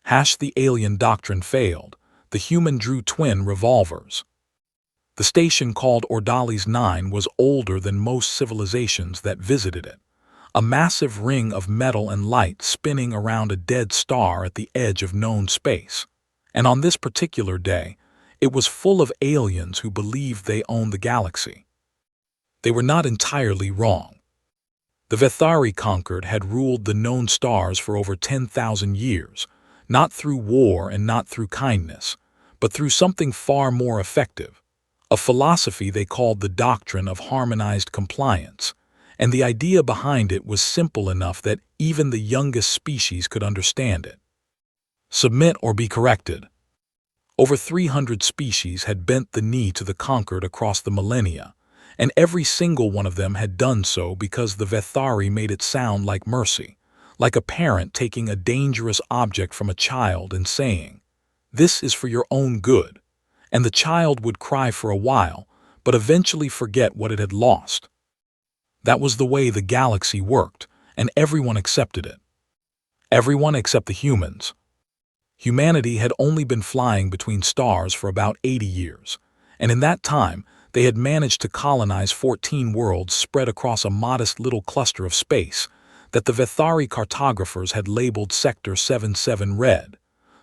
The alien doctrine failed. The human drew twin revolvers. The station called Ordali's 9 was older than most civilizations that visited it. A massive ring of metal and light spinning around a dead star at the edge of known space. And on this particular day, it was full of aliens who believed they owned the galaxy. They were not entirely wrong. The Vethari conquered had ruled the known stars for over 10,000 years, not through war and not through kindness, but through something far more effective, a philosophy they called the doctrine of harmonized compliance, and the idea behind it was simple enough that even the youngest species could understand it. Submit or be corrected. Over 300 species had bent the knee to the conquered across the millennia, and every single one of them had done so because the Vethari made it sound like mercy, like a parent taking a dangerous object from a child and saying, "This is for your own good," and the child would cry for a while, but eventually forget what it had lost. That was the way the galaxy worked, and everyone accepted it. Everyone except the humans. Humanity had only been flying between stars for about 80 years, and in that time, they had managed to colonize 14 worlds spread across a modest little cluster of space that the Vethari cartographers had labeled Sector 77 Red,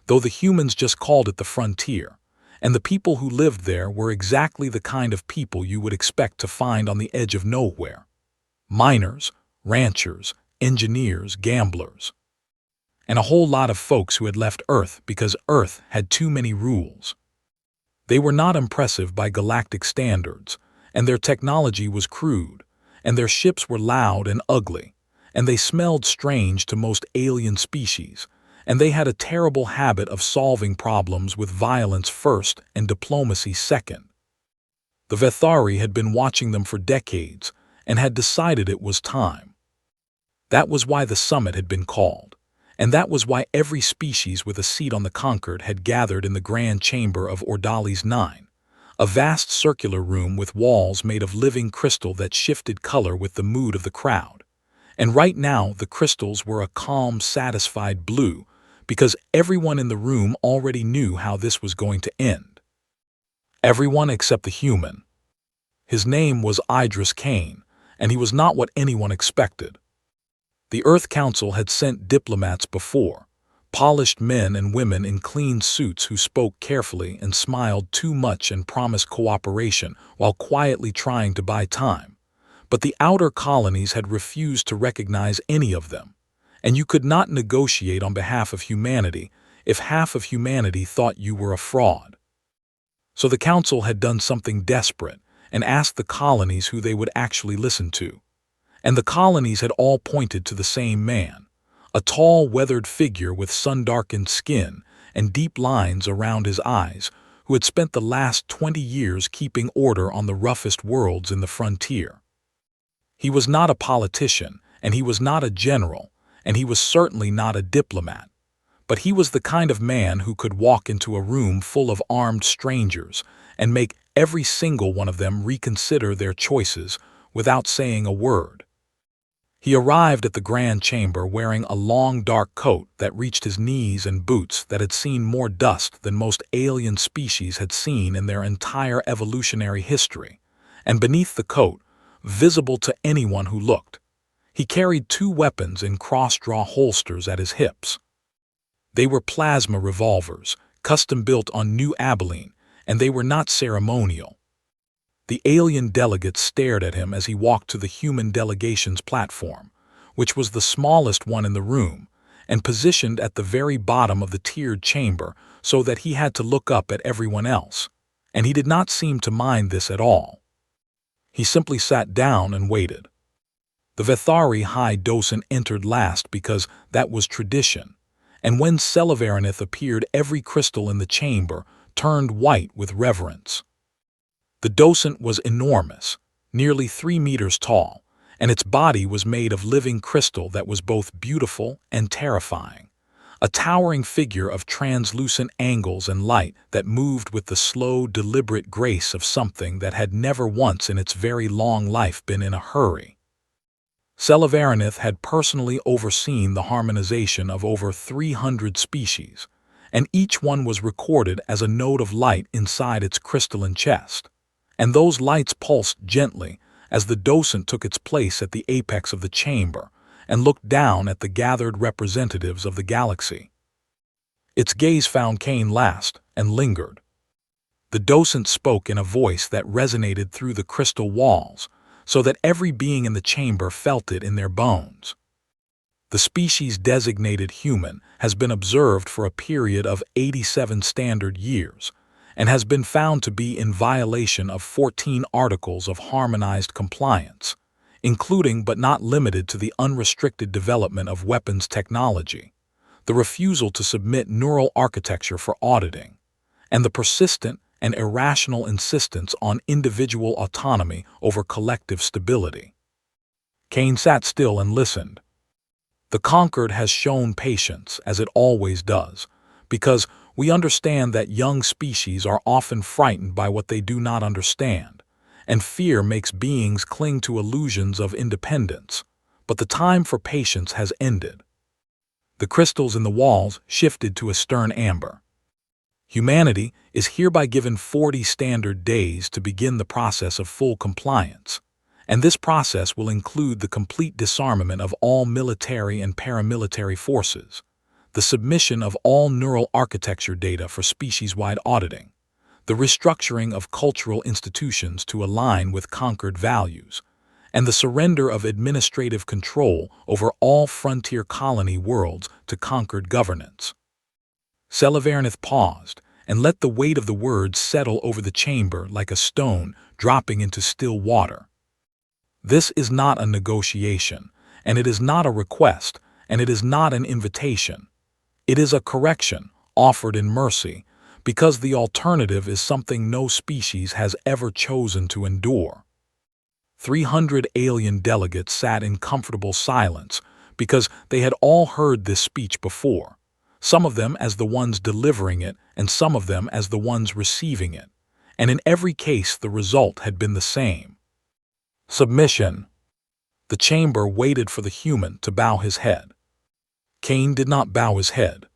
though the humans just called it the frontier, and the people who lived there were exactly the kind of people you would expect to find on the edge of nowhere. Miners, ranchers, engineers, gamblers, and a whole lot of folks who had left Earth because Earth had too many rules. They were not impressive by galactic standards, and their technology was crude, and their ships were loud and ugly, and they smelled strange to most alien species, and they had a terrible habit of solving problems with violence first and diplomacy second. The Vethari had been watching them for decades and had decided it was time. That was why the summit had been called. And that was why every species with a seat on the conquered had gathered in the grand chamber of Ordali's 9, a vast circular room with walls made of living crystal that shifted color with the mood of the crowd. And right now the crystals were a calm, satisfied blue, because everyone in the room already knew how this was going to end. Everyone except the human. His name was Idris Kane, and he was not what anyone expected. The Earth Council had sent diplomats before, polished men and women in clean suits who spoke carefully and smiled too much and promised cooperation while quietly trying to buy time. But the outer colonies had refused to recognize any of them, and you could not negotiate on behalf of humanity if half of humanity thought you were a fraud. So the Council had done something desperate and asked the colonies who they would actually listen to. And the colonies had all pointed to the same man, a tall, weathered figure with sun-darkened skin and deep lines around his eyes, who had spent the last 20 years keeping order on the roughest worlds in the frontier. He was not a politician, and he was not a general, and he was certainly not a diplomat, but he was the kind of man who could walk into a room full of armed strangers and make every single one of them reconsider their choices without saying a word. He arrived at the grand chamber wearing a long dark coat that reached his knees and boots that had seen more dust than most alien species had seen in their entire evolutionary history, and beneath the coat, visible to anyone who looked, he carried 2 weapons in cross-draw holsters at his hips. They were plasma revolvers, custom-built on New Abilene, and they were not ceremonial. The alien delegates stared at him as he walked to the human delegation's platform, which was the smallest one in the room, and positioned at the very bottom of the tiered chamber so that he had to look up at everyone else, and he did not seem to mind this at all. He simply sat down and waited. The Vethari High Docent entered last because that was tradition, and when Selivarinith appeared, every crystal in the chamber turned white with reverence. The docent was enormous, nearly 3 meters tall, and its body was made of living crystal that was both beautiful and terrifying, a towering figure of translucent angles and light that moved with the slow, deliberate grace of something that had never once in its very long life been in a hurry. Selivarinith had personally overseen the harmonization of over 300 species, and each one was recorded as a node of light inside its crystalline chest. And those lights pulsed gently as the docent took its place at the apex of the chamber and looked down at the gathered representatives of the galaxy. Its gaze found Kane last and lingered. The docent spoke in a voice that resonated through the crystal walls, so that every being in the chamber felt it in their bones. The species designated human has been observed for a period of 87 standard years and has been found to be in violation of 14 articles of harmonized compliance, including but not limited to the unrestricted development of weapons technology, the refusal to submit neural architecture for auditing, and the persistent and irrational insistence on individual autonomy over collective stability. Kane sat still and listened. The conquered has shown patience, as it always does, because we understand that young species are often frightened by what they do not understand, and fear makes beings cling to illusions of independence, but the time for patience has ended. The crystals in the walls shifted to a stern amber. Humanity is hereby given 40 standard days to begin the process of full compliance, and this process will include the complete disarmament of all military and paramilitary forces, the submission of all neural architecture data for species-wide auditing, the restructuring of cultural institutions to align with conquered values, and the surrender of administrative control over all frontier colony worlds to conquered governance. Selivarinith paused and let the weight of the words settle over the chamber like a stone dropping into still water. This is not a negotiation, and it is not a request, and it is not an invitation. It is a correction offered in mercy, because the alternative is something no species has ever chosen to endure. 300 alien delegates sat in comfortable silence because they had all heard this speech before, some of them as the ones delivering it and some of them as the ones receiving it, and in every case the result had been the same. Submission. The chamber waited for the human to bow his head. Kane did not bow his head.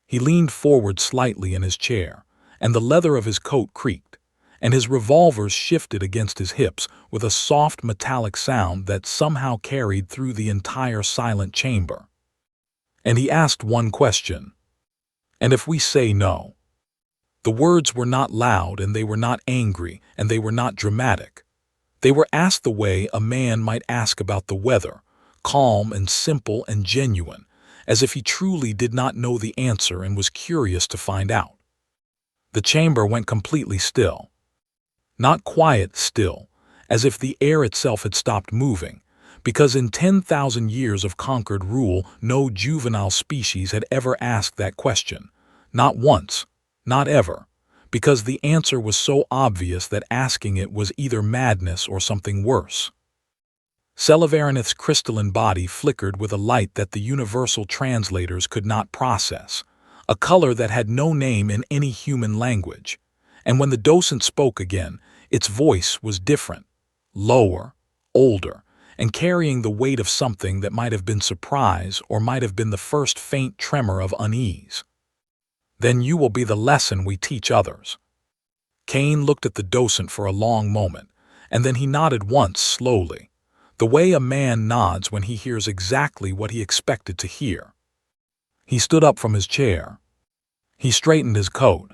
He leaned forward slightly in his chair, and the leather of his coat creaked, and his revolvers shifted against his hips with a soft metallic sound that somehow carried through the entire silent chamber. And he asked one question. And if we say no? The words were not loud, and they were not angry, and they were not dramatic. They were asked the way a man might ask about the weather, calm and simple and genuine, as if he truly did not know the answer and was curious to find out. The chamber went completely still. Not quiet still, as if the air itself had stopped moving, because in 10,000 years of conquered rule no juvenile species had ever asked that question, not once, not ever, because the answer was so obvious that asking it was either madness or something worse. Selivarinith's crystalline body flickered with a light that the universal translators could not process, a color that had no name in any human language, and when the docent spoke again, its voice was different, lower, older, and carrying the weight of something that might have been surprise or might have been the first faint tremor of unease. Then you will be the lesson we teach others. Kane looked at the docent for a long moment, and then he nodded once slowly, the way a man nods when he hears exactly what he expected to hear. He stood up from his chair. He straightened his coat.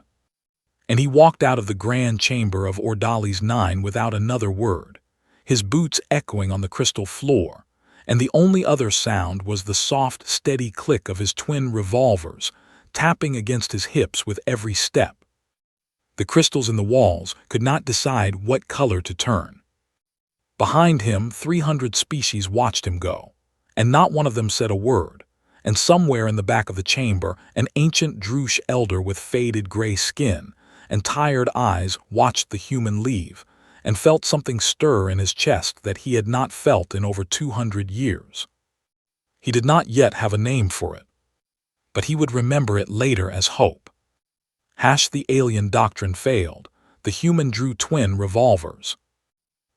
And he walked out of the grand chamber of Ordali's 9 without another word, his boots echoing on the crystal floor, and the only other sound was the soft, steady click of his twin revolvers, tapping against his hips with every step. The crystals in the walls could not decide what color to turn. Behind him, 300 species watched him go, and not one of them said a word, and somewhere in the back of the chamber, an ancient Drush elder with faded gray skin and tired eyes watched the human leave, and felt something stir in his chest that he had not felt in over 200 years. He did not yet have a name for it, but he would remember it later as hope. The alien doctrine failed. The human drew twin revolvers.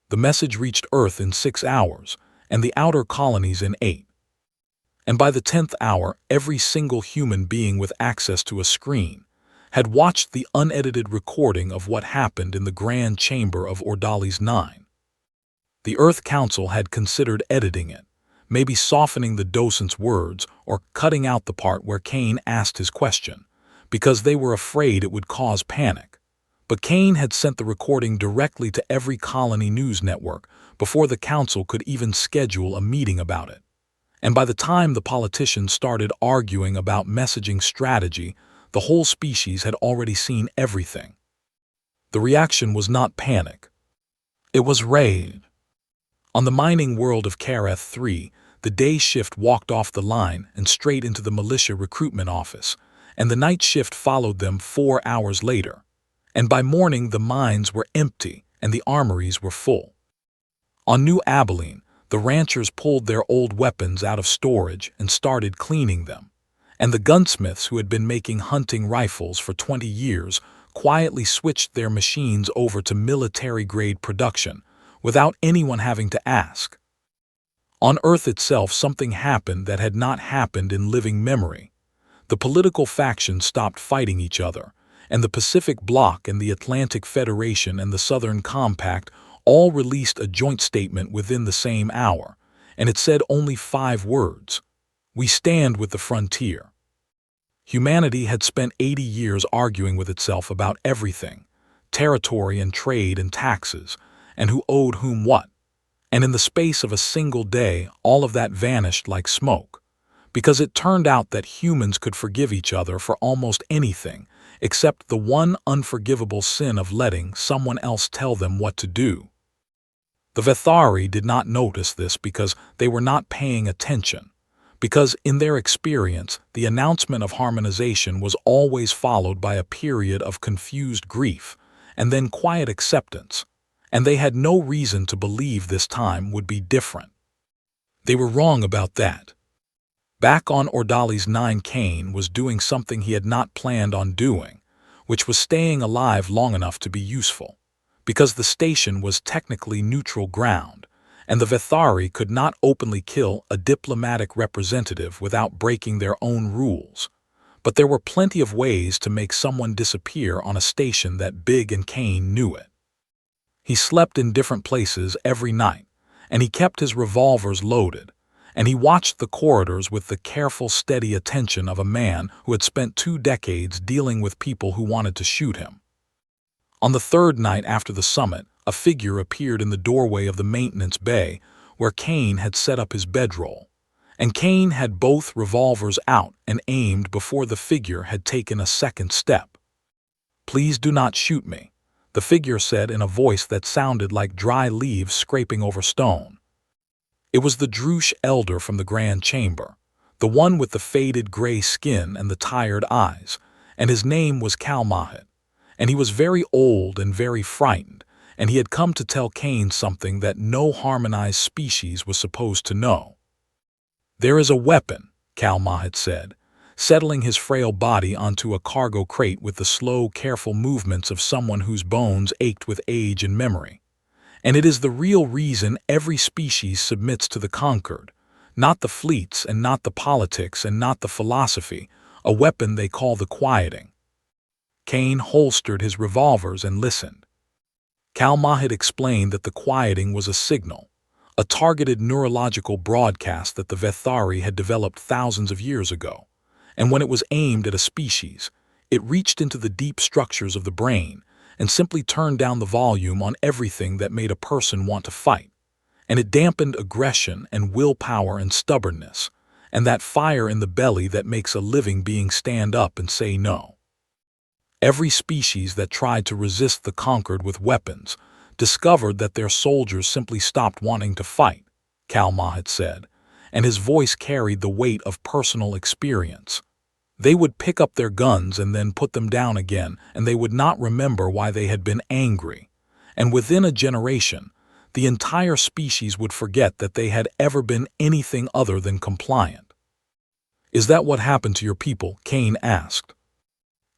The message reached Earth in 6 hours, and the outer colonies in 8. And by the 10th hour, every single human being with access to a screen had watched the unedited recording of what happened in the Grand Chamber of Ordali's 9. The Earth Council had considered editing it, maybe softening the docent's words or cutting out the part where Kane asked his question, because they were afraid it would cause panic. But Kane had sent the recording directly to every colony news network before the council could even schedule a meeting about it. And by the time the politicians started arguing about messaging strategy, the whole species had already seen everything. The reaction was not panic. It was rage. On the mining world of Kareth 3, the day shift walked off the line and straight into the militia recruitment office, and the night shift followed them 4 hours later. And by morning the mines were empty and the armories were full. On New Abilene, the ranchers pulled their old weapons out of storage and started cleaning them. And the gunsmiths who had been making hunting rifles for 20 years quietly switched their machines over to military-grade production without anyone having to ask. On Earth itself, something happened that had not happened in living memory. The political factions stopped fighting each other, and the Pacific Bloc and the Atlantic Federation and the Southern Compact all released a joint statement within the same hour, and it said only 5 words: "We stand with the frontier." Humanity had spent 80 years arguing with itself about everything, territory and trade and taxes, and who owed whom what. And in the space of a single day, all of that vanished like smoke, because it turned out that humans could forgive each other for almost anything, except the one unforgivable sin of letting someone else tell them what to do. The Vethari did not notice this because they were not paying attention, because in their experience, the announcement of harmonization was always followed by a period of confused grief and then quiet acceptance, and they had no reason to believe this time would be different. They were wrong about that. Back on Ordali's 9, Kane was doing something he had not planned on doing, which was staying alive long enough to be useful, because the station was technically neutral ground, and the Vethari could not openly kill a diplomatic representative without breaking their own rules. But there were plenty of ways to make someone disappear on a station that Big and Kane knew it. He slept in different places every night, and he kept his revolvers loaded, and he watched the corridors with the careful, steady attention of a man who had spent 2 decades dealing with people who wanted to shoot him. On the 3rd night after the summit, a figure appeared in the doorway of the maintenance bay where Kane had set up his bedroll, and Kane had both revolvers out and aimed before the figure had taken a second step. "Please do not shoot me," the figure said in a voice that sounded like dry leaves scraping over stone. It was the Drush elder from the Grand Chamber, the one with the faded gray skin and the tired eyes, and his name was Kalmahet, and he was very old and very frightened, and he had come to tell Kane something that no harmonized species was supposed to know. "There is a weapon," Kalmahet said, settling his frail body onto a cargo crate with the slow, careful movements of someone whose bones ached with age and memory. "And it is the real reason every species submits to the conquered, not the fleets and not the politics and not the philosophy, a weapon they call the quieting." Kane holstered his revolvers and listened. Kalmahet explained that the quieting was a signal, a targeted neurological broadcast that the Vethari had developed thousands of years ago, and when it was aimed at a species, it reached into the deep structures of the brain and simply turned down the volume on everything that made a person want to fight, and it dampened aggression and willpower and stubbornness, and that fire in the belly that makes a living being stand up and say no. Every species that tried to resist the conquered with weapons discovered that their soldiers simply stopped wanting to fight, Kalmahet said, and his voice carried the weight of personal experience. They would pick up their guns and then put them down again, and they would not remember why they had been angry. And within a generation, the entire species would forget that they had ever been anything other than compliant. "Is that what happened to your people?" Kane asked.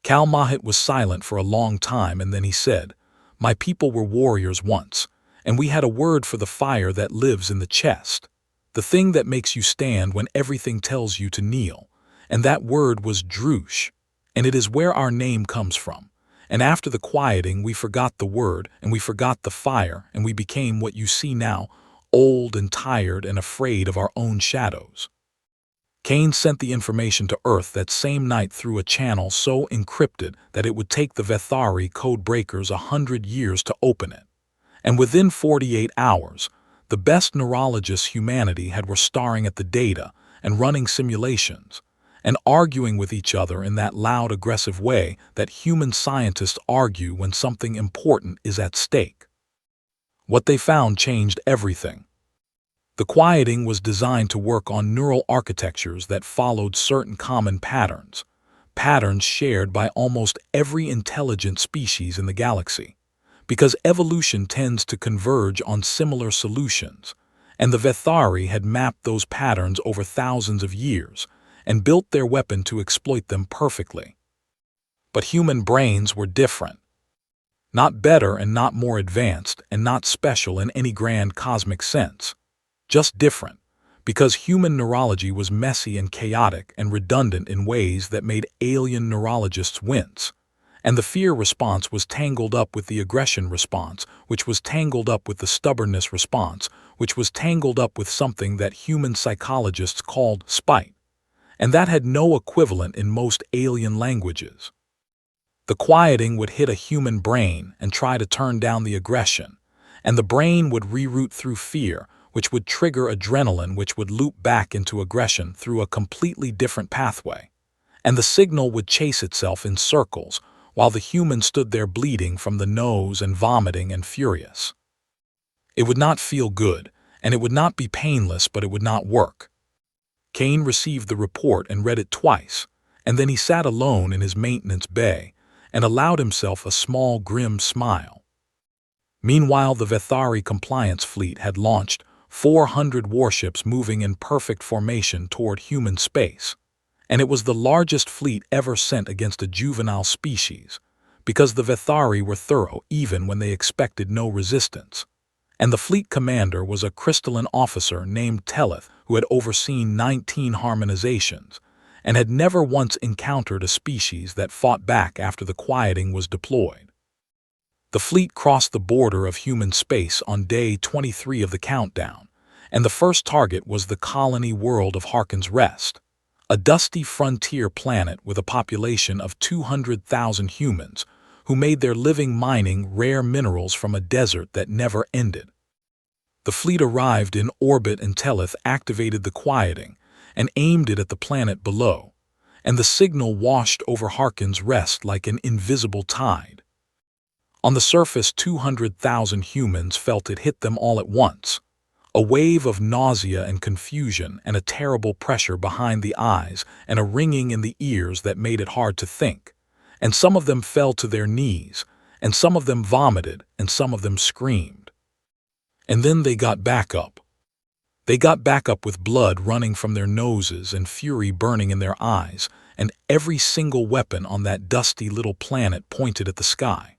Kalmahet was silent for a long time, and then he said, "My people were warriors once, and we had a word for the fire that lives in the chest. The thing that makes you stand when everything tells you to kneel. And that word was Droosh, and it is where our name comes from. And after the quieting, we forgot the word, and we forgot the fire, and we became what you see now, old and tired and afraid of our own shadows. Kane sent the information to Earth that same night through a channel so encrypted that it would take the Vethari code breakers 100 years to open it. And within 48 hours, the best neurologists humanity had were staring at the data and running simulations, and arguing with each other in that loud, aggressive way that human scientists argue when something important is at stake. What they found changed everything. The quieting was designed to work on neural architectures that followed certain common patterns, patterns shared by almost every intelligent species in the galaxy, because evolution tends to converge on similar solutions, and the Vethari had mapped those patterns over thousands of years and built their weapon to exploit them perfectly. But human brains were different. Not better and not more advanced and not special in any grand cosmic sense. Just different, because human neurology was messy and chaotic and redundant in ways that made alien neurologists wince, and the fear response was tangled up with the aggression response, which was tangled up with the stubbornness response, which was tangled up with something that human psychologists called spite, and that had no equivalent in most alien languages. The quieting would hit a human brain and try to turn down the aggression, and the brain would reroute through fear, which would trigger adrenaline, which would loop back into aggression through a completely different pathway. And the signal would chase itself in circles, while the human stood there bleeding from the nose and vomiting and furious. It would not feel good, and it would not be painless, but it would not work. Kane received the report and read it twice, and then he sat alone in his maintenance bay and allowed himself a small, grim smile. Meanwhile, the Vethari compliance fleet had launched 400 warships moving in perfect formation toward human space, and it was the largest fleet ever sent against a juvenile species, because the Vethari were thorough even when they expected no resistance. And the fleet commander was a crystalline officer named Teleth who had overseen 19 harmonizations and had never once encountered a species that fought back after the quieting was deployed. The fleet crossed the border of human space on day 23 of the countdown, and the first target was the colony world of Harkin's Rest, a dusty frontier planet with a population of 200,000 humans who made their living mining rare minerals from a desert that never ended. The fleet arrived in orbit and Teleth activated the quieting and aimed it at the planet below, and the signal washed over Harkin's Rest like an invisible tide. On the surface, 200,000 humans felt it hit them all at once, a wave of nausea and confusion and a terrible pressure behind the eyes and a ringing in the ears that made it hard to think, and some of them fell to their knees, and some of them vomited, and some of them screamed. And then they got back up. They got back up with blood running from their noses and fury burning in their eyes, and every single weapon on that dusty little planet pointed at the sky.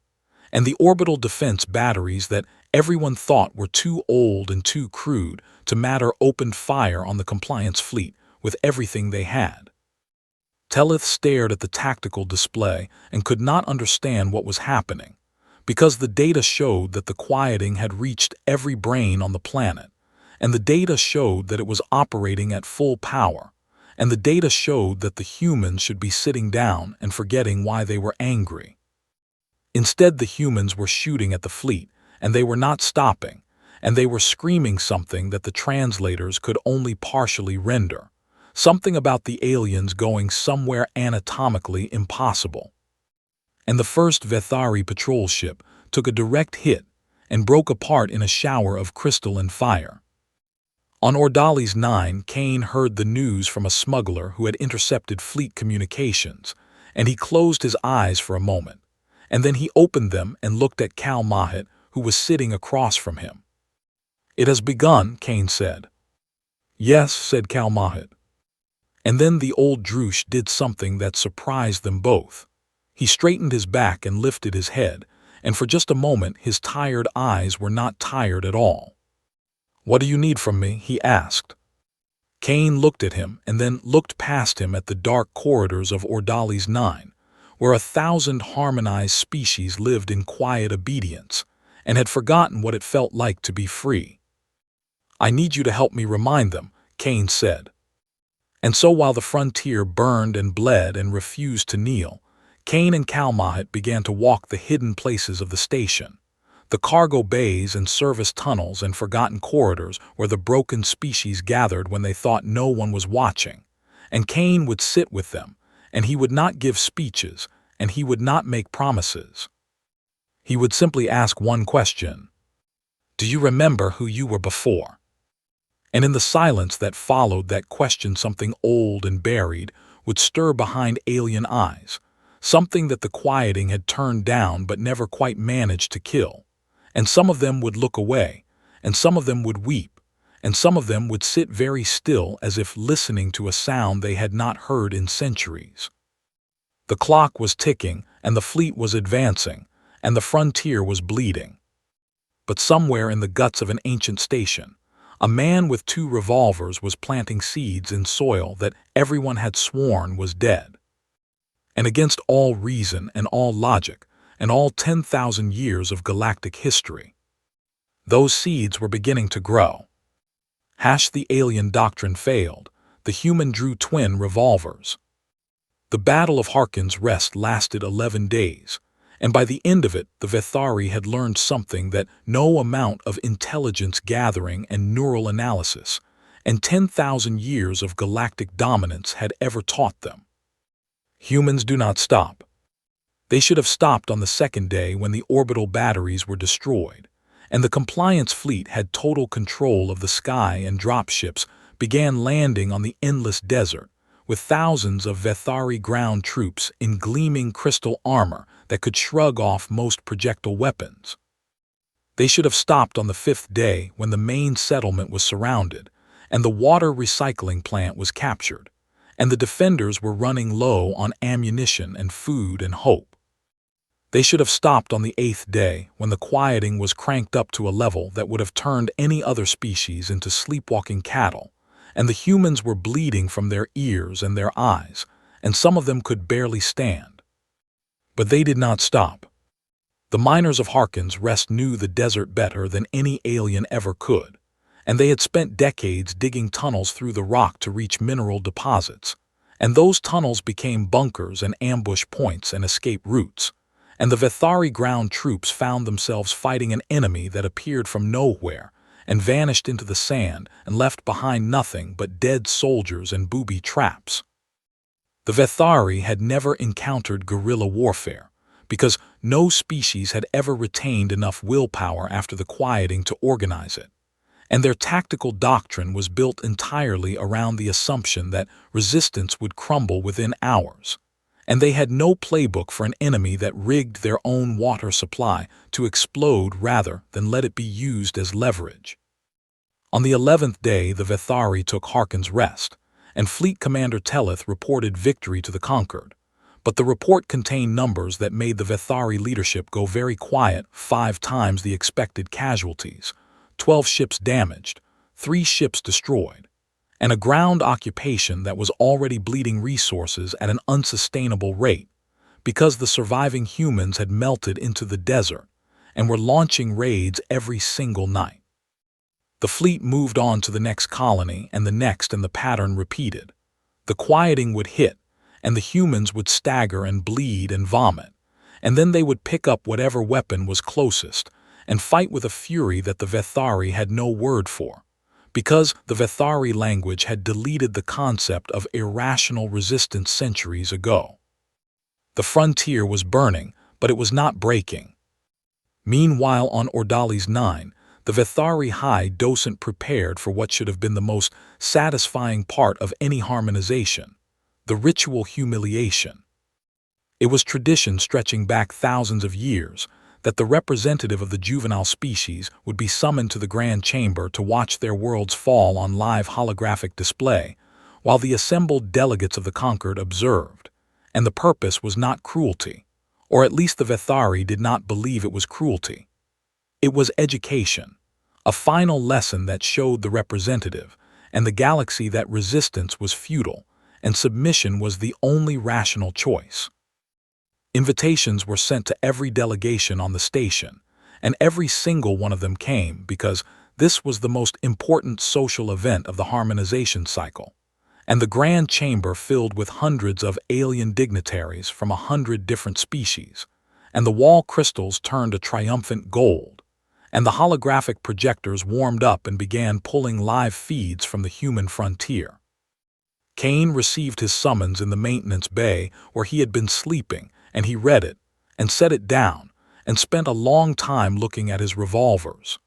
And the orbital defense batteries that everyone thought were too old and too crude to matter opened fire on the compliance fleet with everything they had. Teleth stared at the tactical display and could not understand what was happening, because the data showed that the quieting had reached every brain on the planet, and the data showed that it was operating at full power, and the data showed that the humans should be sitting down and forgetting why they were angry. Instead, the humans were shooting at the fleet, and they were not stopping, and they were screaming something that the translators could only partially render, something about the aliens going somewhere anatomically impossible. And the first Vethari patrol ship took a direct hit and broke apart in a shower of crystal and fire. On Ordali's 9, Kane heard the news from a smuggler who had intercepted fleet communications, and he closed his eyes for a moment, and then he opened them and looked at Cal Mahit, who was sitting across from him. "It has begun," Kane said. "Yes," said Cal Mahit. And then the old Droosh did something that surprised them both. He straightened his back and lifted his head, and for just a moment his tired eyes were not tired at all. "What do you need from me?" he asked. Kane looked at him and then looked past him at the dark corridors of Ordali's 9, where 1,000 harmonized species lived in quiet obedience and had forgotten what it felt like to be free. "I need you to help me remind them," Kane said. And so while the frontier burned and bled and refused to kneel, Kane and Kalmahat began to walk the hidden places of the station, the cargo bays and service tunnels and forgotten corridors where the broken species gathered when they thought no one was watching. And Kane would sit with them, and he would not give speeches, and he would not make promises. He would simply ask one question: "Do you remember who you were before?" And in the silence that followed that question, something old and buried would stir behind alien eyes, something that the quieting had turned down but never quite managed to kill. And some of them would look away, and some of them would weep, and some of them would sit very still as if listening to a sound they had not heard in centuries. The clock was ticking, and the fleet was advancing, and the frontier was bleeding. But somewhere in the guts of an ancient station, a man with 2 revolvers was planting seeds in soil that everyone had sworn was dead. And against all reason and all logic, and all 10,000 years of galactic history, those seeds were beginning to grow. The alien doctrine failed. The human drew twin revolvers. The Battle of Harkon's Rest lasted 11 days, and by the end of it, the Vethari had learned something that no amount of intelligence gathering and neural analysis and 10,000 years of galactic dominance had ever taught them. Humans do not stop. They should have stopped on the 2nd day when the orbital batteries were destroyed, and the compliance fleet had total control of the sky and dropships began landing on the endless desert, with thousands of Vethari ground troops in gleaming crystal armor that could shrug off most projectile weapons. They should have stopped on the 5th day when the main settlement was surrounded, and the water recycling plant was captured, and the defenders were running low on ammunition and food and hope. They should have stopped on the 8th day when the quieting was cranked up to a level that would have turned any other species into sleepwalking cattle, and the humans were bleeding from their ears and their eyes, and some of them could barely stand. But they did not stop. The miners of Harkon's Rest knew the desert better than any alien ever could, and they had spent decades digging tunnels through the rock to reach mineral deposits, and those tunnels became bunkers and ambush points and escape routes. And the Vethari ground troops found themselves fighting an enemy that appeared from nowhere and vanished into the sand and left behind nothing but dead soldiers and booby traps. The Vethari had never encountered guerrilla warfare because no species had ever retained enough willpower after the quieting to organize it, and their tactical doctrine was built entirely around the assumption that resistance would crumble within hours. And they had no playbook for an enemy that rigged their own water supply to explode rather than let it be used as leverage. On the 11th day, the Vethari took Harkon's Rest, and Fleet Commander Teleth reported victory to the conquered. But the report contained numbers that made the Vethari leadership go very quiet: 5 times the expected casualties, 12 ships damaged, 3 ships destroyed, and a ground occupation that was already bleeding resources at an unsustainable rate because the surviving humans had melted into the desert and were launching raids every single night. The fleet moved on to the next colony and the next, and the pattern repeated. The quieting would hit, and the humans would stagger and bleed and vomit, and then they would pick up whatever weapon was closest and fight with a fury that the Vethari had no word for, because the Vethari language had deleted the concept of irrational resistance centuries ago. The frontier was burning, but it was not breaking. Meanwhile, on Ordali's 9, the Vethari High Docent prepared for what should have been the most satisfying part of any harmonization: the ritual humiliation. It was tradition stretching back thousands of years that the representative of the juvenile species would be summoned to the Grand Chamber to watch their worlds fall on live holographic display, while the assembled delegates of the conquered observed. And the purpose was not cruelty, or at least the Vethari did not believe it was cruelty. It was education, a final lesson that showed the representative, and the galaxy that resistance was futile, and submission was the only rational choice. Invitations were sent to every delegation on the station, and every single one of them came because this was the most important social event of the harmonization cycle, and the grand chamber filled with hundreds of alien dignitaries from 100 different species, and the wall crystals turned a triumphant gold, and the holographic projectors warmed up and began pulling live feeds from the human frontier. Kane received his summons in the maintenance bay where he had been sleeping, and he read it, and set it down, and spent a long time looking at his revolvers.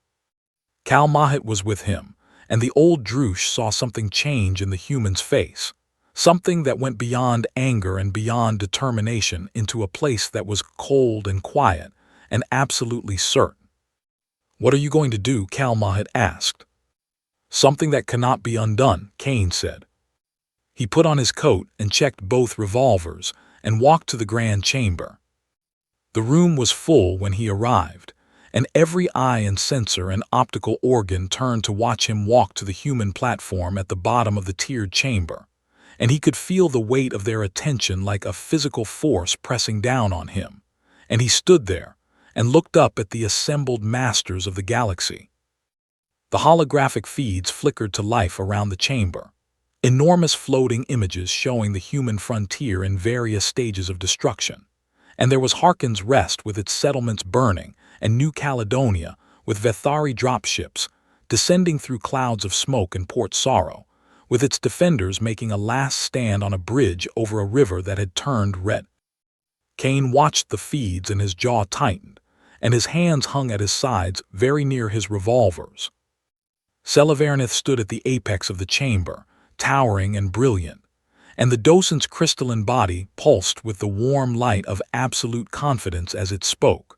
Cal Mahat was with him, and the old Droosh saw something change in the human's face, something that went beyond anger and beyond determination into a place that was cold and quiet and absolutely certain. "What are you going to do?" Cal Mahat asked. "Something that cannot be undone," Kane said. He put on his coat and checked both revolvers and walked to the grand chamber. The room was full when he arrived, and every eye and sensor and optical organ turned to watch him walk to the human platform at the bottom of the tiered chamber, and he could feel the weight of their attention like a physical force pressing down on him, and he stood there and looked up at the assembled masters of the galaxy. The holographic feeds flickered to life around the chamber, enormous floating images showing the human frontier in various stages of destruction, and there was Harkin's Rest with its settlements burning, and New Caledonia with Vethari dropships descending through clouds of smoke, and Port Sorrow with its defenders making a last stand on a bridge over a river that had turned red. Kane watched the feeds and his jaw tightened, and his hands hung at his sides very near his revolvers. Selavernith stood at the apex of the chamber, towering and brilliant, and the docent's crystalline body pulsed with the warm light of absolute confidence as it spoke.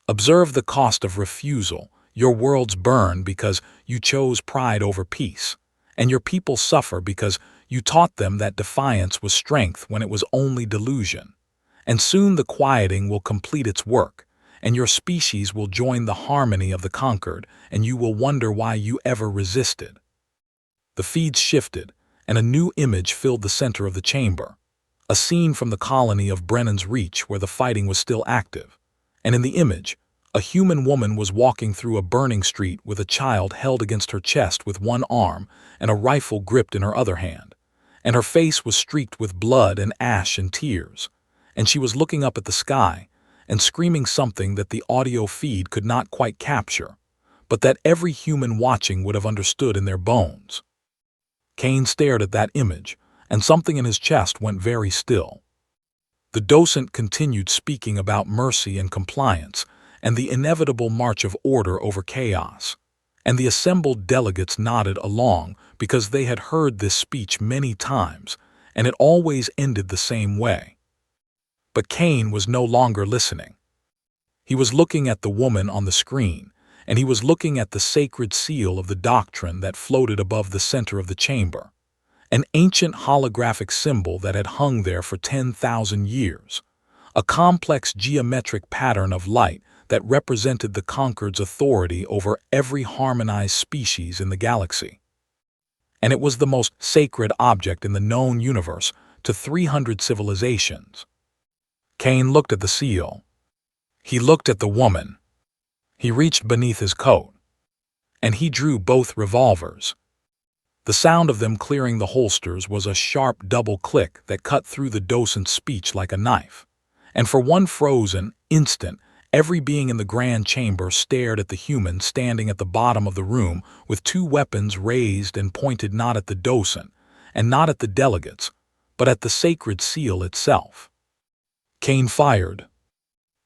"Observe the cost of refusal. Your worlds burn because you chose pride over peace, and your people suffer because you taught them that defiance was strength when it was only delusion. And soon the quieting will complete its work, and your species will join the harmony of the conquered, and you will wonder why you ever resisted." The feeds shifted, and a new image filled the center of the chamber, a scene from the colony of Brennan's Reach where the fighting was still active, and in the image, a human woman was walking through a burning street with a child held against her chest with one arm and a rifle gripped in her other hand, and her face was streaked with blood and ash and tears, and she was looking up at the sky and screaming something that the audio feed could not quite capture, but that every human watching would have understood in their bones. Kane stared at that image, and something in his chest went very still. The docent continued speaking about mercy and compliance, and the inevitable march of order over chaos, and the assembled delegates nodded along because they had heard this speech many times, and it always ended the same way. But Kane was no longer listening. He was looking at the woman on the screen, and he was looking at the sacred seal of the doctrine that floated above the center of the chamber, an ancient holographic symbol that had hung there for 10,000 years, a complex geometric pattern of light that represented the conquered's authority over every harmonized species in the galaxy. And it was the most sacred object in the known universe to 300 civilizations. Kane looked at the seal. He looked at the woman. He reached beneath his coat, and he drew both revolvers. The sound of them clearing the holsters was a sharp double click that cut through the docent's speech like a knife, and for one frozen instant, every being in the grand chamber stared at the human standing at the bottom of the room with two weapons raised and pointed not at the docent, and not at the delegates, but at the sacred seal itself. Kane fired.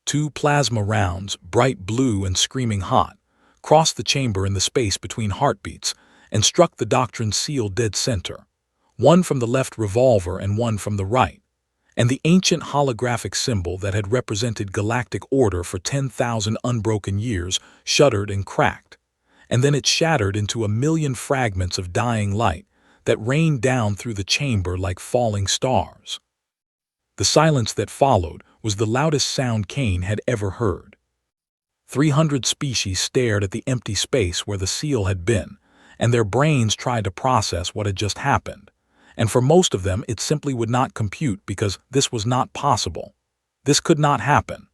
2 plasma rounds, bright blue and screaming hot, crossed the chamber in the space between heartbeats and struck the doctrine's seal dead center, one from the left revolver and one from the right, and the ancient holographic symbol that had represented galactic order for 10,000 unbroken years shuddered and cracked, and then it shattered into a million fragments of dying light that rained down through the chamber like falling stars. The silence that followed was the loudest sound Kane had ever heard. 300 species stared at the empty space where the seal had been, and their brains tried to process what had just happened. And for most of them, it simply would not compute because this was not possible. This could not happen.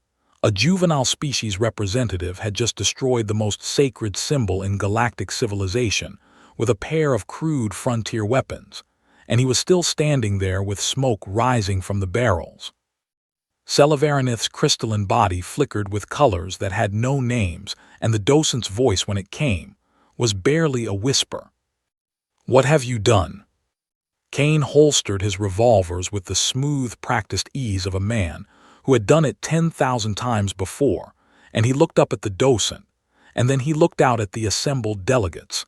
A juvenile species representative had just destroyed the most sacred symbol in galactic civilization with a pair of crude frontier weapons, and he was still standing there with smoke rising from the barrels. Selivarinith's crystalline body flickered with colors that had no names, and the docent's voice, when it came, was barely a whisper. "What have you done?" Kane holstered his revolvers with the smooth, practiced ease of a man who had done it 10,000 times before, and he looked up at the docent, and then he looked out at the assembled delegates,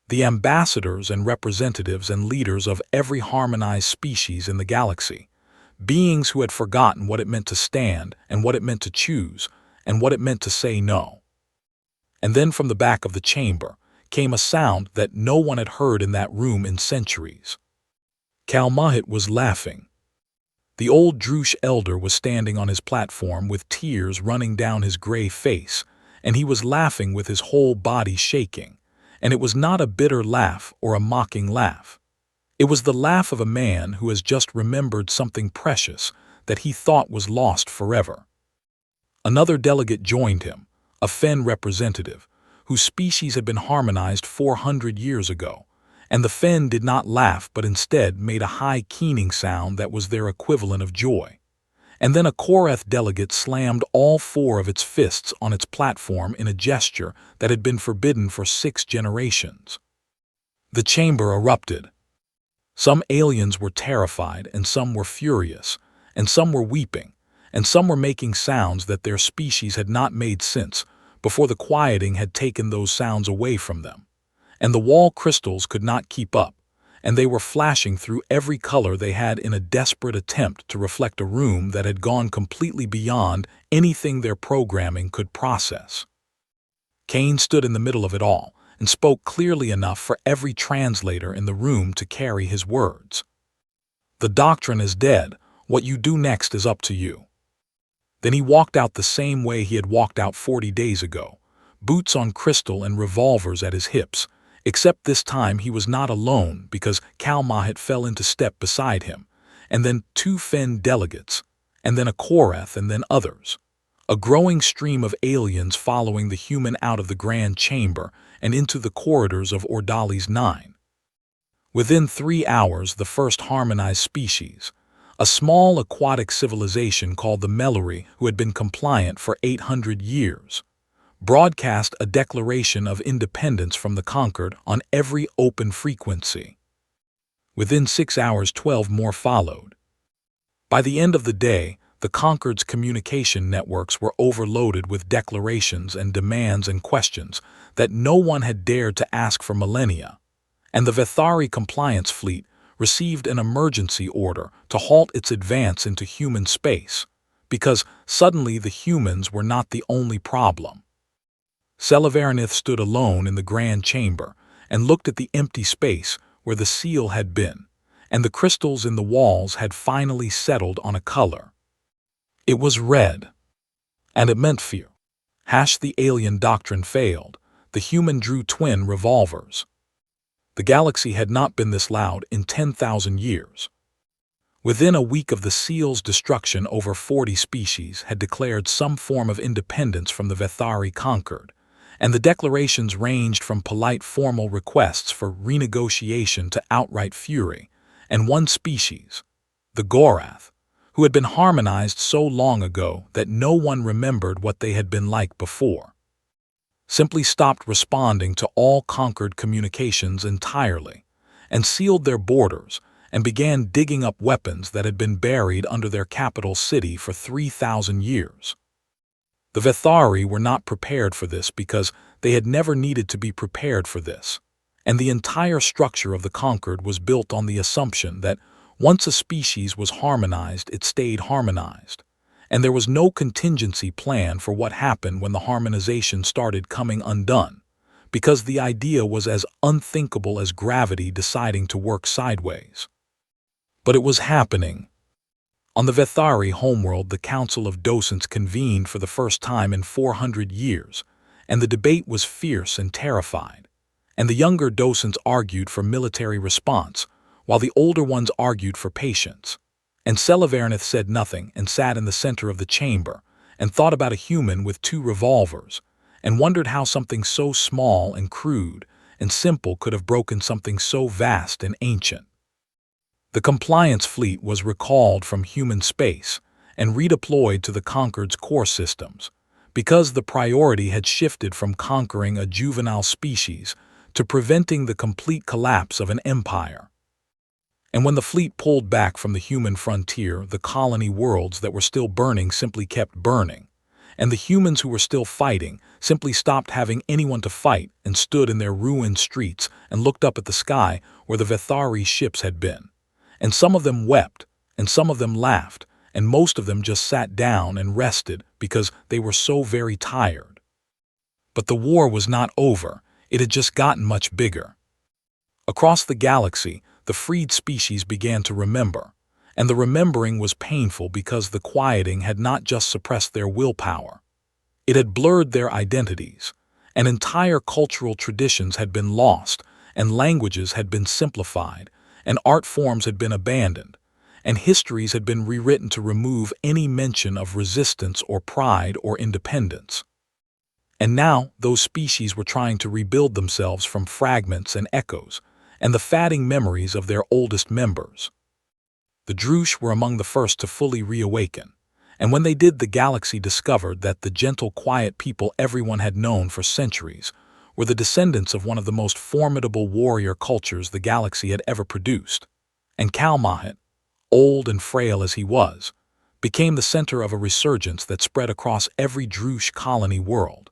the ambassadors and representatives and leaders of every harmonized species in the galaxy, beings who had forgotten what it meant to stand and what it meant to choose and what it meant to say no. And then from the back of the chamber came a sound that no one had heard in that room in centuries. Kalmahit was laughing. The old Drush elder was standing on his platform with tears running down his gray face, and he was laughing with his whole body shaking, and it was not a bitter laugh or a mocking laugh. It was the laugh of a man who has just remembered something precious that he thought was lost forever. Another delegate joined him, a Fen representative, whose species had been harmonized 400 years ago, and the Fen did not laugh but instead made a high keening sound that was their equivalent of joy. And then a Korath delegate slammed all four of its fists on its platform in a gesture that had been forbidden for 6 generations. The chamber erupted. Some aliens were terrified, and some were furious, and some were weeping, and some were making sounds that their species had not made since, before the quieting had taken those sounds away from them. And the wall crystals could not keep up, and they were flashing through every color they had in a desperate attempt to reflect a room that had gone completely beyond anything their programming could process. Kane stood in the middle of it all, and spoke clearly enough for every translator in the room to carry his words. "The doctrine is dead. What you do next is up to you." Then he walked out the same way he had walked out 40 days ago, boots on crystal and revolvers at his hips, except this time he was not alone because Kalmahit fell into step beside him, and then 2 Fen delegates, and then a Korath, and then others. A growing stream of aliens following the human out of the grand chamber and into the corridors of Ordali's 9. Within 3 hours, the first harmonized species, a small aquatic civilization called the Melori, who had been compliant for 800 years, broadcast a declaration of independence from the conquered on every open frequency. Within 6 hours, 12 more followed. By the end of the day, the conquered's communication networks were overloaded with declarations and demands and questions that no one had dared to ask for millennia, and the Vethari compliance fleet received an emergency order to halt its advance into human space, because suddenly the humans were not the only problem. Selivarinith stood alone in the grand chamber and looked at the empty space where the seal had been, and the crystals in the walls had finally settled on a color. It was red, and it meant fear. The alien doctrine failed. The human drew twin revolvers. The galaxy had not been this loud in 10,000 years. Within a week of the seal's destruction, over 40 species had declared some form of independence from the Vethari conquered, and the declarations ranged from polite formal requests for renegotiation to outright fury, and one species, the Gorath, who had been harmonized so long ago that no one remembered what they had been like before, simply stopped responding to all conquered communications entirely, and sealed their borders and began digging up weapons that had been buried under their capital city for 3,000 years. The Vethari were not prepared for this because they had never needed to be prepared for this, and the entire structure of the conquered was built on the assumption that once a species was harmonized, it stayed harmonized, and there was no contingency plan for what happened when the harmonization started coming undone, because the idea was as unthinkable as gravity deciding to work sideways. But it was happening. On the Vethari homeworld, the Council of Docents convened for the first time in 400 years, and the debate was fierce and terrified, and the younger docents argued for military response, while the older ones argued for patience. And Selavernith said nothing and sat in the center of the chamber and thought about a human with two revolvers and wondered how something so small and crude and simple could have broken something so vast and ancient. The compliance fleet was recalled from human space and redeployed to the Concord's core systems because the priority had shifted from conquering a juvenile species to preventing the complete collapse of an empire. And when the fleet pulled back from the human frontier, the colony worlds that were still burning simply kept burning, and the humans who were still fighting simply stopped having anyone to fight and stood in their ruined streets and looked up at the sky where the Vethari ships had been. And some of them wept, and some of them laughed, and most of them just sat down and rested because they were so very tired. But the war was not over, it had just gotten much bigger. Across the galaxy, the freed species began to remember, and the remembering was painful because the quieting had not just suppressed their willpower. It had blurred their identities, and entire cultural traditions had been lost, and languages had been simplified, and art forms had been abandoned, and histories had been rewritten to remove any mention of resistance or pride or independence. And now those species were trying to rebuild themselves from fragments and echoes, and the fading memories of their oldest members. The Drush were among the first to fully reawaken, and when they did, the galaxy discovered that the gentle, quiet people everyone had known for centuries were the descendants of one of the most formidable warrior cultures the galaxy had ever produced. And Kalmahet, old and frail as he was, became the center of a resurgence that spread across every Drush colony world,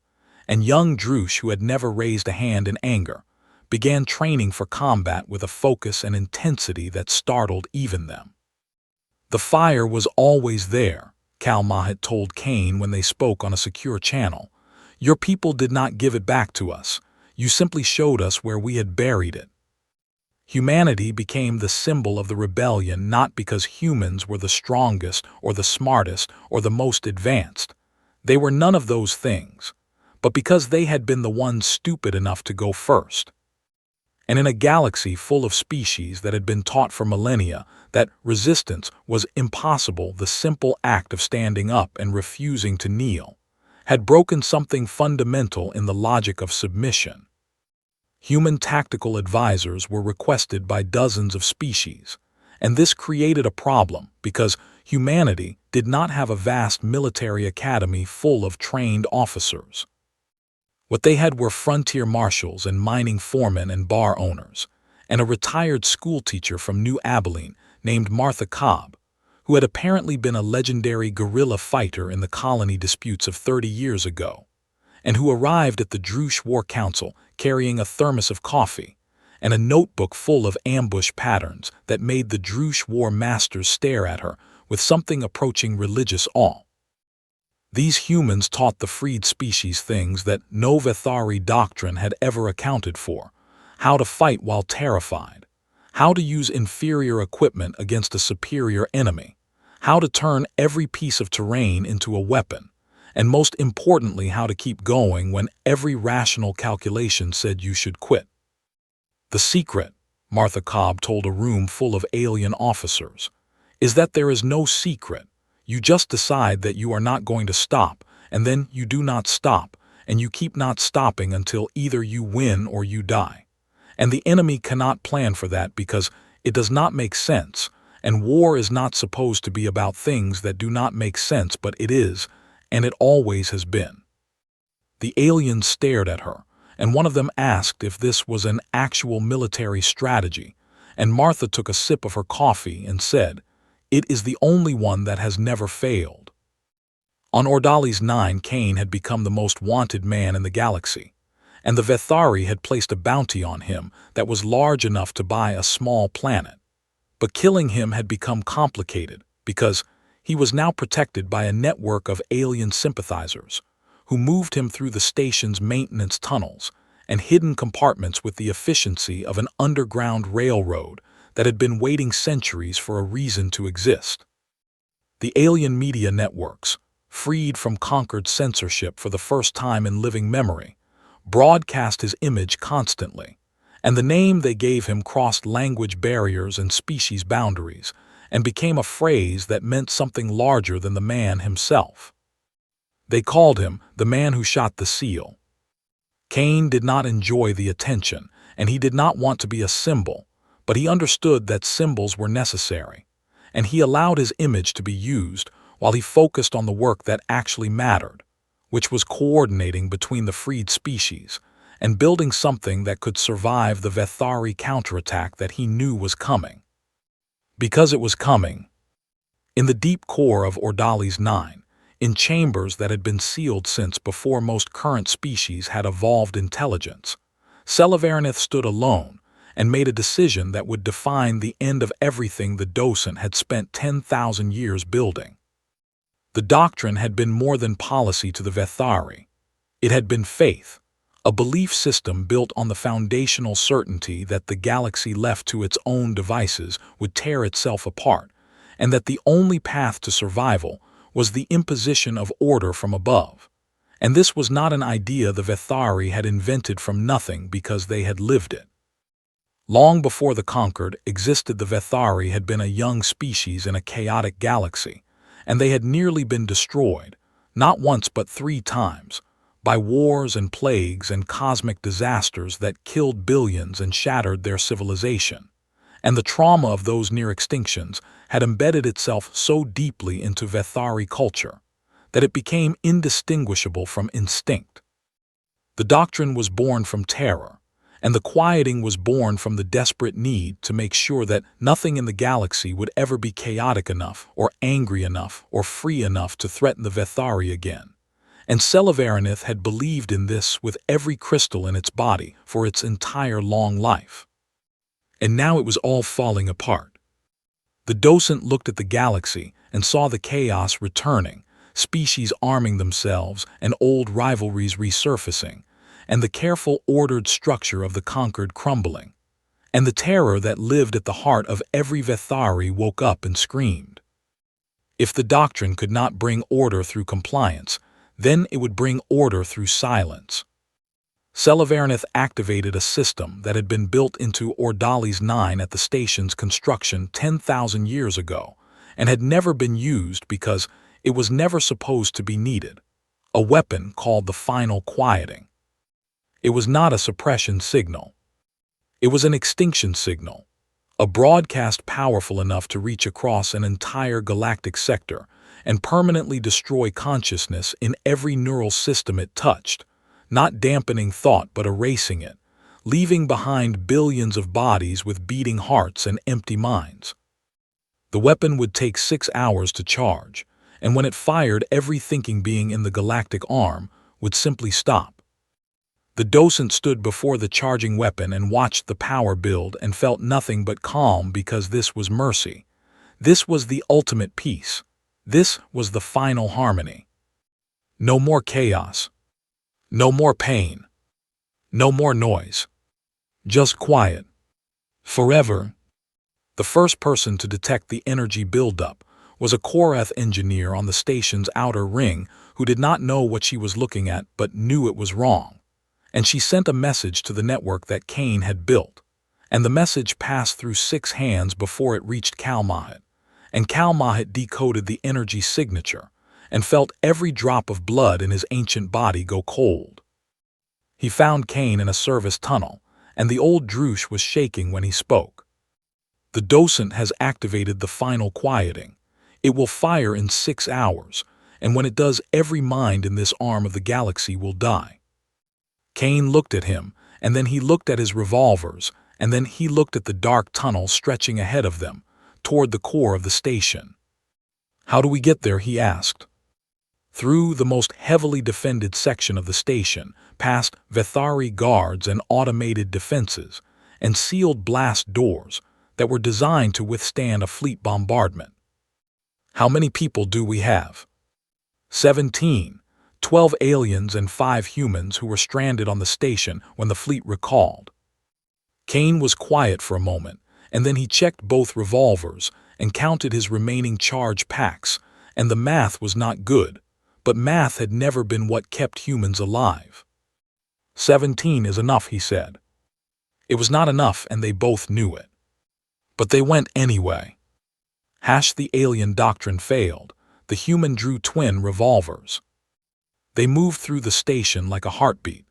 and young Drush who had never raised a hand in anger began training for combat with a focus and intensity that startled even them. The fire was always there, Kalmahet told Kane when they spoke on a secure channel. Your people did not give it back to us. You simply showed us where we had buried it. Humanity became the symbol of the rebellion not because humans were the strongest or the smartest or the most advanced. They were none of those things, but because they had been the ones stupid enough to go first. And in a galaxy full of species that had been taught for millennia that resistance was impossible, the simple act of standing up and refusing to kneel had broken something fundamental in the logic of submission. Human tactical advisors were requested by dozens of species, and this created a problem because humanity did not have a vast military academy full of trained officers. What they had were frontier marshals and mining foremen and bar owners, and a retired schoolteacher from New Abilene named Martha Cobb, who had apparently been a legendary guerrilla fighter in the colony disputes of 30 years ago, and who arrived at the Drush War Council carrying a thermos of coffee and a notebook full of ambush patterns that made the Drush War masters stare at her with something approaching religious awe. These humans taught the freed species things that no Vethari doctrine had ever accounted for: how to fight while terrified, how to use inferior equipment against a superior enemy, how to turn every piece of terrain into a weapon, and most importantly, how to keep going when every rational calculation said you should quit. The secret, Martha Cobb told a room full of alien officers, is that there is no secret. You just decide that you are not going to stop, and then you do not stop, and you keep not stopping until either you win or you die. And the enemy cannot plan for that because it does not make sense, and war is not supposed to be about things that do not make sense, but it is, and it always has been. The aliens stared at her, and one of them asked if this was an actual military strategy, and Martha took a sip of her coffee and said, "It is the only one that has never failed." On Ordali's 9, Kane had become the most wanted man in the galaxy, and the Vethari had placed a bounty on him that was large enough to buy a small planet. But killing him had become complicated because he was now protected by a network of alien sympathizers who moved him through the station's maintenance tunnels and hidden compartments with the efficiency of an underground railroad that had been waiting centuries for a reason to exist. The alien media networks, freed from conquered censorship for the first time in living memory, broadcast his image constantly, and the name they gave him crossed language barriers and species boundaries, and became a phrase that meant something larger than the man himself. They called him the man who shot the seal. Cain did not enjoy the attention, and he did not want to be a symbol, but he understood that symbols were necessary, and he allowed his image to be used while he focused on the work that actually mattered, which was coordinating between the freed species and building something that could survive the Vethari counterattack that he knew was coming. Because it was coming. In the deep core of Ordali's Nine, in chambers that had been sealed since before most current species had evolved intelligence, Selivarinith stood alone and made a decision that would define the end of everything the docent had spent 10,000 years building. The doctrine had been more than policy to the Vethari. It had been faith, a belief system built on the foundational certainty that the galaxy left to its own devices would tear itself apart, and that the only path to survival was the imposition of order from above. And this was not an idea the Vethari had invented from nothing because they had lived it. Long before the Conquered existed, the Vethari had been a young species in a chaotic galaxy, and they had nearly been destroyed, not once but 3 times, by wars and plagues and cosmic disasters that killed billions and shattered their civilization. And the trauma of those near extinctions had embedded itself so deeply into Vethari culture that it became indistinguishable from instinct. The doctrine was born from terror, and the quieting was born from the desperate need to make sure that nothing in the galaxy would ever be chaotic enough or angry enough or free enough to threaten the Vethari again. And Selivarinith had believed in this with every crystal in its body for its entire long life. And now it was all falling apart. The docent looked at the galaxy and saw the chaos returning, species arming themselves and old rivalries resurfacing, and the careful, ordered structure of the Conquered crumbling. And the terror that lived at the heart of every Vethari woke up and screamed. If the doctrine could not bring order through compliance, then it would bring order through silence. Selivarinith activated a system that had been built into Ordali's Nine at the station's construction 10,000 years ago and had never been used because it was never supposed to be needed, a weapon called the Final Quieting. It was not a suppression signal. It was an extinction signal, a broadcast powerful enough to reach across an entire galactic sector and permanently destroy consciousness in every neural system it touched, not dampening thought but erasing it, leaving behind billions of bodies with beating hearts and empty minds. The weapon would take 6 hours to charge, and when it fired, every thinking being in the galactic arm would simply stop. The docent stood before the charging weapon and watched the power build and felt nothing but calm because this was mercy. This was the ultimate peace. This was the final harmony. No more chaos. No more pain. No more noise. Just quiet. Forever. The first person to detect the energy buildup was a Korath engineer on the station's outer ring who did not know what she was looking at but knew it was wrong. And she sent a message to the network that Cain had built, and the message passed through 6 hands before it reached Kalmahet, and Kalmahet decoded the energy signature and felt every drop of blood in his ancient body go cold. He found Cain in a service tunnel, and the old Drush was shaking when he spoke. The docent has activated the final quieting. It will fire in 6 hours, and when it does, every mind in this arm of the galaxy will die. Cain looked at him, and then he looked at his revolvers, and then he looked at the dark tunnel stretching ahead of them, toward the core of the station. "How do we get there?" he asked. Through the most heavily defended section of the station, past Vethari guards and automated defenses, and sealed blast doors that were designed to withstand a fleet bombardment. "How many people do we have?" 17. 12 aliens and 5 humans who were stranded on the station when the fleet recalled. Cain was quiet for a moment, and then he checked both revolvers and counted his remaining charge packs, and the math was not good, but math had never been what kept humans alive. "17 is enough," he said. It was not enough, and they both knew it. But they went anyway. The alien doctrine failed. The human drew twin revolvers. They moved through the station like a heartbeat.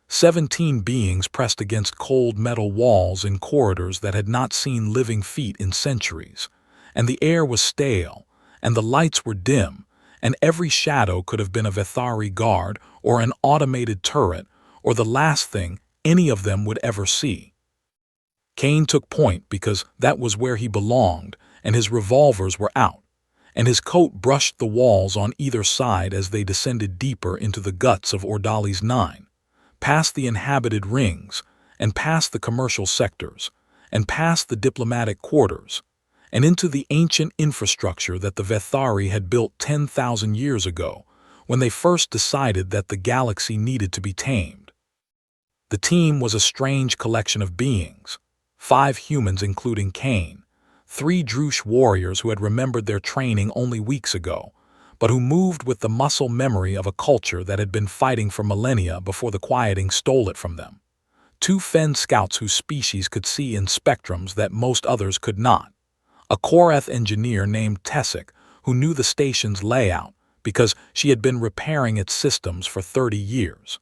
17 beings pressed against cold metal walls in corridors that had not seen living feet in centuries. And the air was stale, and the lights were dim, and every shadow could have been a Vethari guard or an automated turret or the last thing any of them would ever see. Kane took point because that was where he belonged, and his revolvers were out, and his coat brushed the walls on either side as they descended deeper into the guts of Ordali's 9, past the inhabited rings, and past the commercial sectors, and past the diplomatic quarters, and into the ancient infrastructure that the Vethari had built 10,000 years ago, when they first decided that the galaxy needed to be tamed. The team was a strange collection of beings, 5 humans including Kane, 3 Drush warriors who had remembered their training only weeks ago, but who moved with the muscle memory of a culture that had been fighting for millennia before the quieting stole it from them, 2 Fen scouts whose species could see in spectrums that most others could not, a Korath engineer named Tessic who knew the station's layout because she had been repairing its systems for 30 years,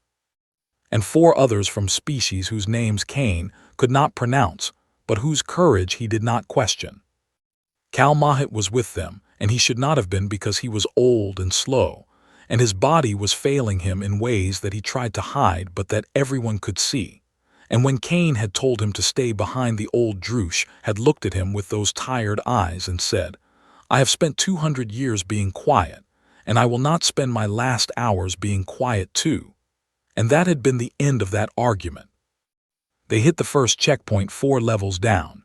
and 4 others from species whose names Kane could not pronounce, but whose courage he did not question. Cal Mahit was with them, and he should not have been because he was old and slow, and his body was failing him in ways that he tried to hide but that everyone could see. And when Kane had told him to stay behind, the old Drush had looked at him with those tired eyes and said, "I have spent 200 years being quiet, and I will not spend my last hours being quiet too." And that had been the end of that argument. They hit the first checkpoint 4 levels down.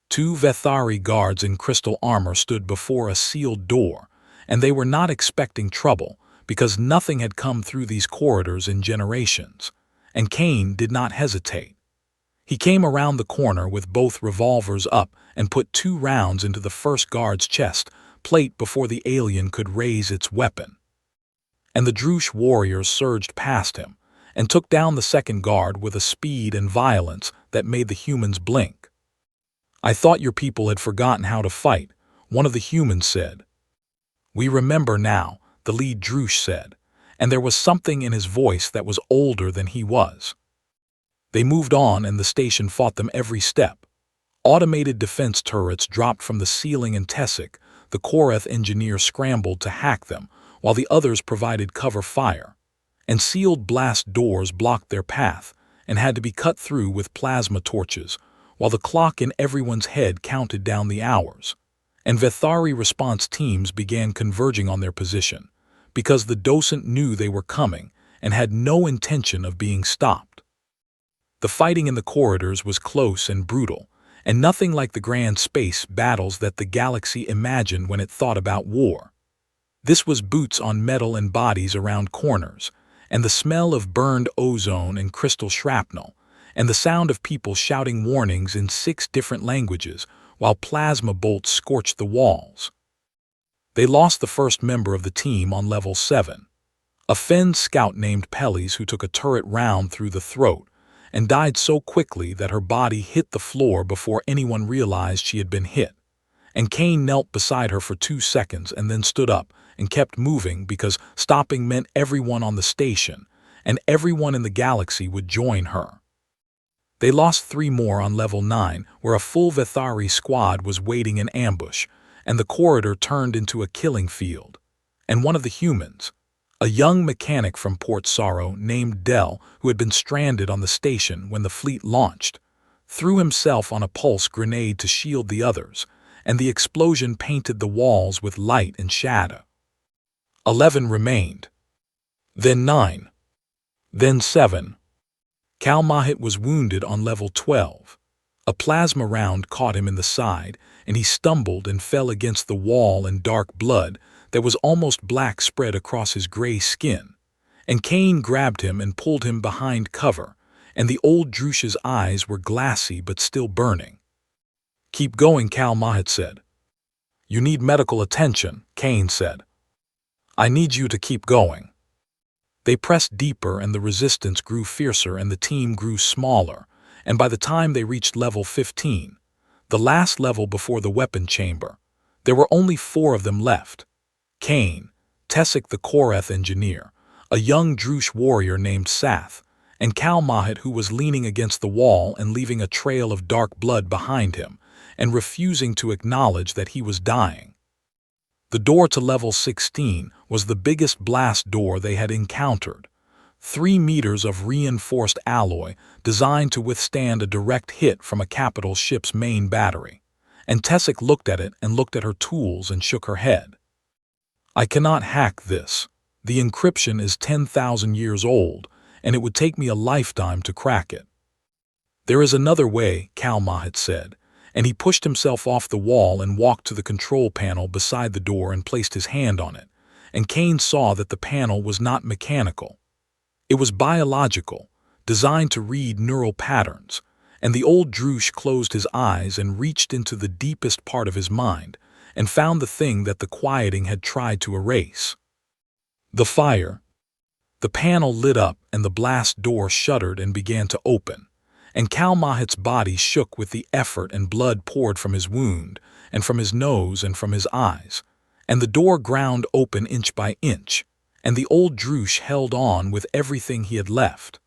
2 Vethari guards in crystal armor stood before a sealed door, and they were not expecting trouble because nothing had come through these corridors in generations, and Kane did not hesitate. He came around the corner with both revolvers up and put 2 rounds into the first guard's chest plate before the alien could raise its weapon. And the Drush warriors surged past him and took down the second guard with a speed and violence that made the humans blink. "I thought your people had forgotten how to fight," one of the humans said. "We remember now," the lead Drush said, and there was something in his voice that was older than he was. They moved on, and the station fought them every step. Automated defense turrets dropped from the ceiling, and Tessic, the Korath engineer, scrambled to hack them, while the others provided cover fire. And sealed blast doors blocked their path and had to be cut through with plasma torches, while the clock in everyone's head counted down the hours. And Vethari response teams began converging on their position, because the docent knew they were coming and had no intention of being stopped. The fighting in the corridors was close and brutal, and nothing like the grand space battles that the galaxy imagined when it thought about war. This was boots on metal and bodies around corners, and the smell of burned ozone and crystal shrapnel, and the sound of people shouting warnings in 6 different languages while plasma bolts scorched the walls. They lost the first member of the team on level 7, a Fen scout named Pellies, who took a turret round through the throat and died so quickly that her body hit the floor before anyone realized she had been hit. And Kane knelt beside her for 2 seconds and then stood up and kept moving because stopping meant everyone on the station and everyone in the galaxy would join her. They lost 3 more on level 9, where a full Vethari squad was waiting in ambush, and the corridor turned into a killing field. And one of the humans, a young mechanic from Port Sorrow named Dell, who had been stranded on the station when the fleet launched, threw himself on a pulse grenade to shield the others, and the explosion painted the walls with light and shadow. 11 remained. Then 9. Then 7. Cal Mahit was wounded on level 12. A plasma round caught him in the side, and he stumbled and fell against the wall in dark blood that was almost black spread across his gray skin. And Kane grabbed him and pulled him behind cover, and the old Drush's eyes were glassy but still burning. "Keep going," Cal Mahit said. "You need medical attention," Kane said. "I need you to keep going." They pressed deeper and the resistance grew fiercer and the team grew smaller, and by the time they reached level 15, the last level before the weapon chamber, there were only 4 of them left. Kane, Tessic the Koreth engineer, a young Drush warrior named Sath, and Cal Mahat, who was leaning against the wall and leaving a trail of dark blood behind him, and refusing to acknowledge that he was dying. The door to level 16 was the biggest blast door they had encountered. 3 meters of reinforced alloy designed to withstand a direct hit from a capital ship's main battery. And Tessic looked at it and looked at her tools and shook her head. I cannot hack this. The encryption is 10,000 years old, and it would take me a lifetime to crack it. There is another way, Cal Mahat said, and he pushed himself off the wall and walked to the control panel beside the door and placed his hand on it, and Kane saw that the panel was not mechanical. It was biological, designed to read neural patterns, and the old Drush closed his eyes and reached into the deepest part of his mind and found the thing that the quieting had tried to erase. The fire. The panel lit up and the blast door shuddered and began to open, and Cal Mahat's body shook with the effort and blood poured from his wound and from his nose and from his eyes, and the door ground open inch by inch, and the old Drush held on with everything he had left.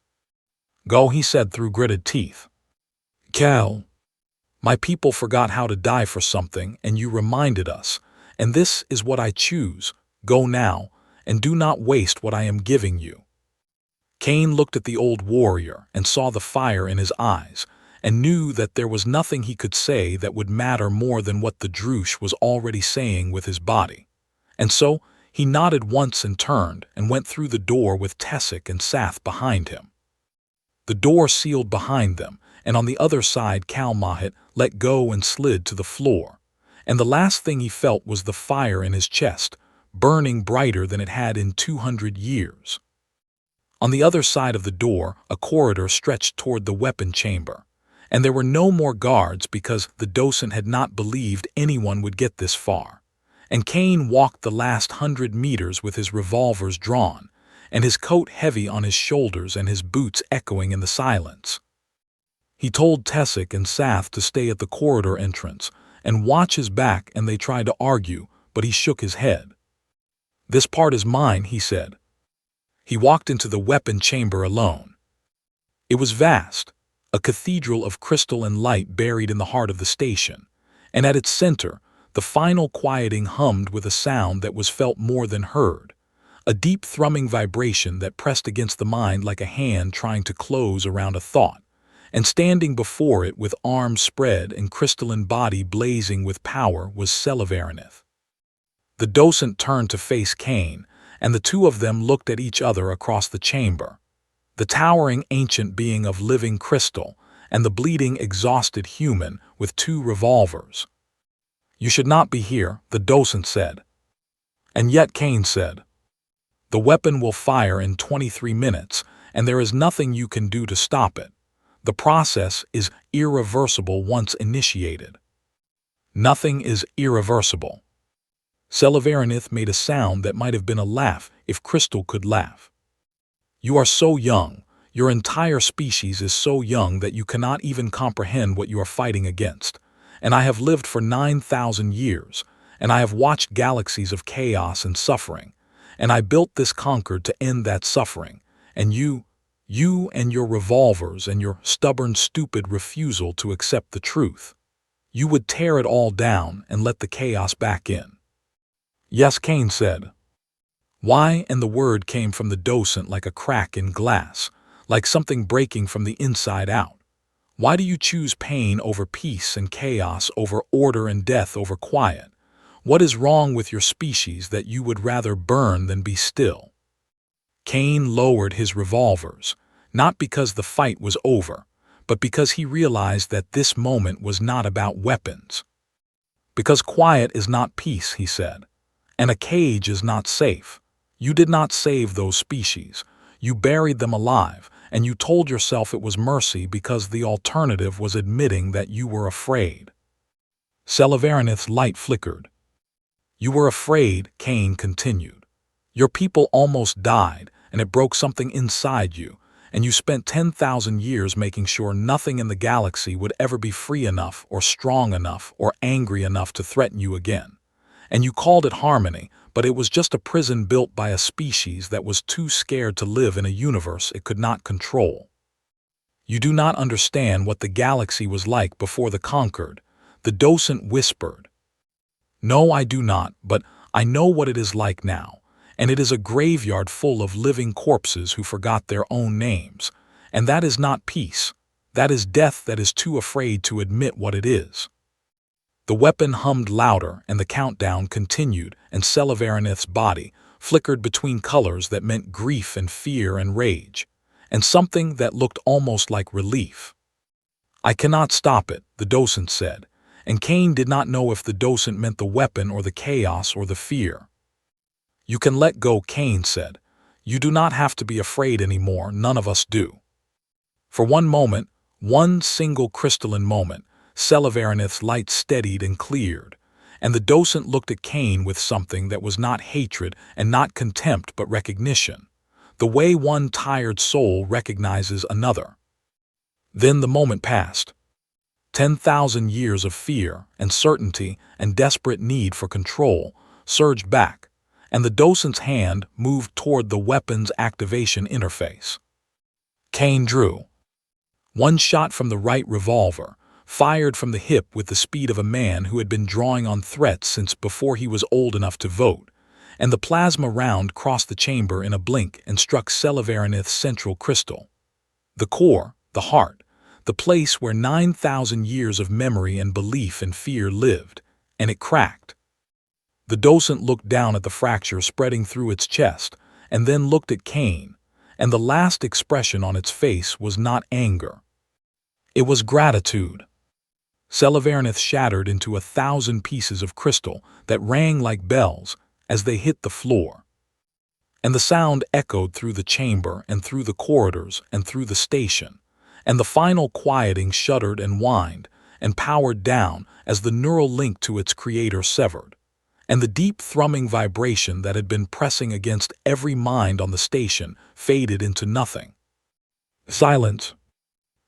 Go, he said through gritted teeth. Cal, my people forgot how to die for something, and you reminded us, and this is what I choose. Go now, and do not waste what I am giving you. Kane looked at the old warrior and saw the fire in his eyes, and knew that there was nothing he could say that would matter more than what the Drush was already saying with his body. And so, he nodded once and turned and went through the door with Tessic and Sath behind him. The door sealed behind them, and on the other side Cal Mahat let go and slid to the floor, and the last thing he felt was the fire in his chest, burning brighter than it had in 200 years. On the other side of the door, a corridor stretched toward the weapon chamber, and there were no more guards because the docent had not believed anyone would get this far. And Kane walked the last 100 meters with his revolvers drawn, and his coat heavy on his shoulders and his boots echoing in the silence. He told Tessic and Sath to stay at the corridor entrance and watch his back, and they tried to argue, but he shook his head. This part is mine, he said. He walked into the weapon chamber alone. It was vast, a cathedral of crystal and light buried in the heart of the station, and at its center, the final quieting hummed with a sound that was felt more than heard, a deep thrumming vibration that pressed against the mind like a hand trying to close around a thought, and standing before it with arms spread and crystalline body blazing with power was Selivarinith. The docent turned to face Kane, and the two of them looked at each other across the chamber, the towering ancient being of living crystal and the bleeding, exhausted human with 2 revolvers. You should not be here, the docent said. And yet, Kane said, the weapon will fire in 23 minutes, and there is nothing you can do to stop it. The process is irreversible once initiated. Nothing is irreversible. Selivarinith made a sound that might have been a laugh if Crystal could laugh. You are so young, your entire species is so young that you cannot even comprehend what you are fighting against. And I have lived for 9,000 years, and I have watched galaxies of chaos and suffering, and I built this Concord to end that suffering, and you and your revolvers and your stubborn, stupid refusal to accept the truth. You would tear it all down and let the chaos back in. Yes, Kane said. Why? And the word came from the docent like a crack in glass, like something breaking from the inside out. Why do you choose pain over peace and chaos over order and death over quiet? What is wrong with your species that you would rather burn than be still? Kane lowered his revolvers, not because the fight was over, but because he realized that this moment was not about weapons. Because quiet is not peace, he said, and a cage is not safe. You did not save those species. You buried them alive, and you told yourself it was mercy because the alternative was admitting that you were afraid. Selivarinith's light flickered. You were afraid, Kane continued. Your people almost died, and it broke something inside you, and you spent 10,000 years making sure nothing in the galaxy would ever be free enough or strong enough or angry enough to threaten you again. And you called it harmony, but it was just a prison built by a species that was too scared to live in a universe it could not control. You do not understand what the galaxy was like before the conquered, the docent whispered. No, I do not, but I know what it is like now, and it is a graveyard full of living corpses who forgot their own names, and that is not peace. That is death that is too afraid to admit what it is. The weapon hummed louder, and the countdown continued, and Selivarinith's body flickered between colors that meant grief and fear and rage, and something that looked almost like relief. I cannot stop it, the docent said, and Kane did not know if the docent meant the weapon or the chaos or the fear. You can let go, Kane said. You do not have to be afraid anymore, none of us do. For one moment, one single crystalline moment, Selivarinith's light steadied and cleared, and the docent looked at Kane with something that was not hatred and not contempt but recognition, the way one tired soul recognizes another. Then the moment passed. 10,000 years of fear and certainty and desperate need for control surged back, and the docent's hand moved toward the weapon's activation interface. Kane drew. One shot from the right revolver, fired from the hip with the speed of a man who had been drawing on threats since before he was old enough to vote, and the plasma round crossed the chamber in a blink and struck Selivarinith's central crystal. The core, the heart, the place where 9,000 years of memory and belief and fear lived, and it cracked. The docent looked down at the fracture spreading through its chest, and then looked at Kane, and the last expression on its face was not anger. It was gratitude. Selivarinith shattered into 1,000 pieces of crystal that rang like bells as they hit the floor. And the sound echoed through the chamber and through the corridors and through the station, and the final quieting shuddered and whined and powered down as the neural link to its creator severed, and the deep thrumming vibration that had been pressing against every mind on the station faded into nothing. Silence.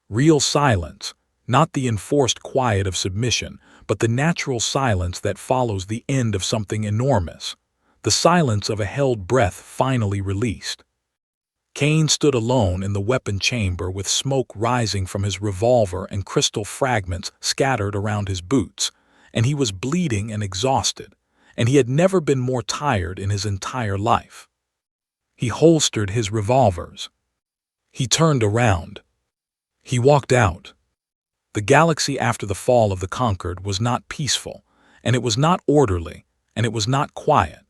Real silence, not the enforced quiet of submission, but the natural silence that follows the end of something enormous, the silence of a held breath finally released. Kane stood alone in the weapon chamber with smoke rising from his revolver and crystal fragments scattered around his boots, and he was bleeding and exhausted, and he had never been more tired in his entire life. He holstered his revolvers. He turned around. He walked out. The galaxy after the fall of the conquered was not peaceful, and it was not orderly, and it was not quiet.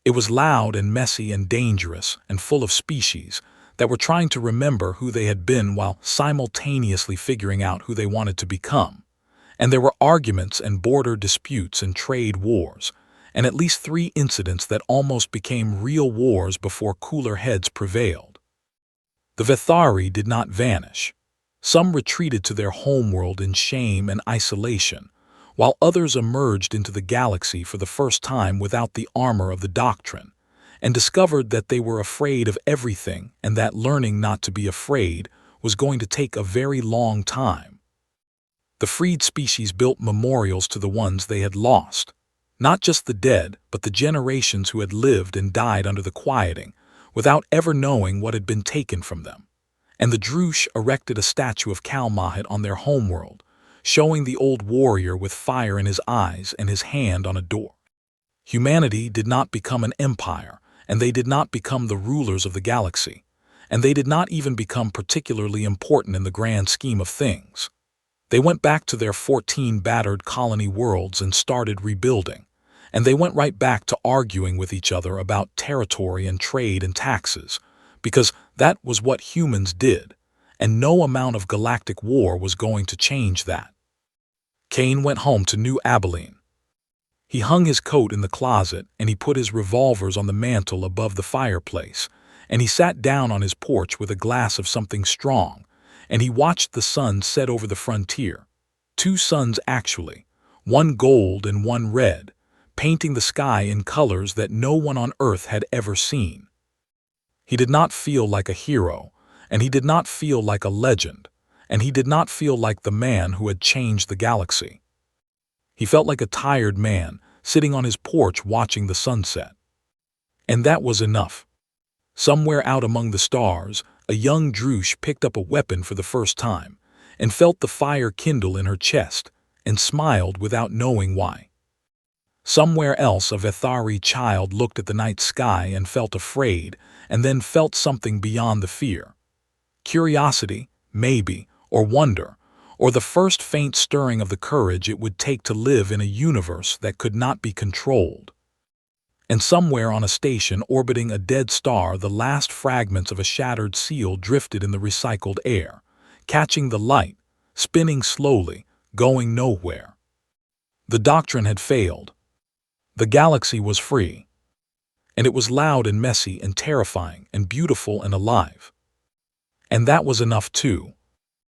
It was loud and messy and dangerous and full of species that were trying to remember who they had been while simultaneously figuring out who they wanted to become. And there were arguments and border disputes and trade wars, and at least 3 incidents that almost became real wars before cooler heads prevailed. The Vethari did not vanish. Some retreated to their homeworld in shame and isolation, while others emerged into the galaxy for the first time without the armor of the doctrine, and discovered that they were afraid of everything and that learning not to be afraid was going to take a very long time. The freed species built memorials to the ones they had lost, not just the dead, but the generations who had lived and died under the quieting, without ever knowing what had been taken from them. And the Drush erected a statue of Kalmahet on their homeworld, showing the old warrior with fire in his eyes and his hand on a door. Humanity did not become an empire, and they did not become the rulers of the galaxy, and they did not even become particularly important in the grand scheme of things. They went back to their 14 battered colony worlds and started rebuilding, and they went right back to arguing with each other about territory and trade and taxes, because that was what humans did, and no amount of galactic war was going to change that. Kane went home to New Abilene. He hung his coat in the closet, and he put his revolvers on the mantel above the fireplace, and he sat down on his porch with a glass of something strong, and he watched the sun set over the frontier. 2 suns actually, one gold and one red, painting the sky in colors that no one on Earth had ever seen. He did not feel like a hero, and he did not feel like a legend, and he did not feel like the man who had changed the galaxy. He felt like a tired man, sitting on his porch watching the sunset. And that was enough. Somewhere out among the stars, a young Droosh picked up a weapon for the first time, and felt the fire kindle in her chest, and smiled without knowing why. Somewhere else a Vethari child looked at the night sky and felt afraid, and then felt something beyond the fear. Curiosity, maybe, or wonder, or the first faint stirring of the courage it would take to live in a universe that could not be controlled. And somewhere on a station orbiting a dead star, the last fragments of a shattered seal drifted in the recycled air, catching the light, spinning slowly, going nowhere. The doctrine had failed. The galaxy was free. And it was loud and messy and terrifying and beautiful and alive. And that was enough too.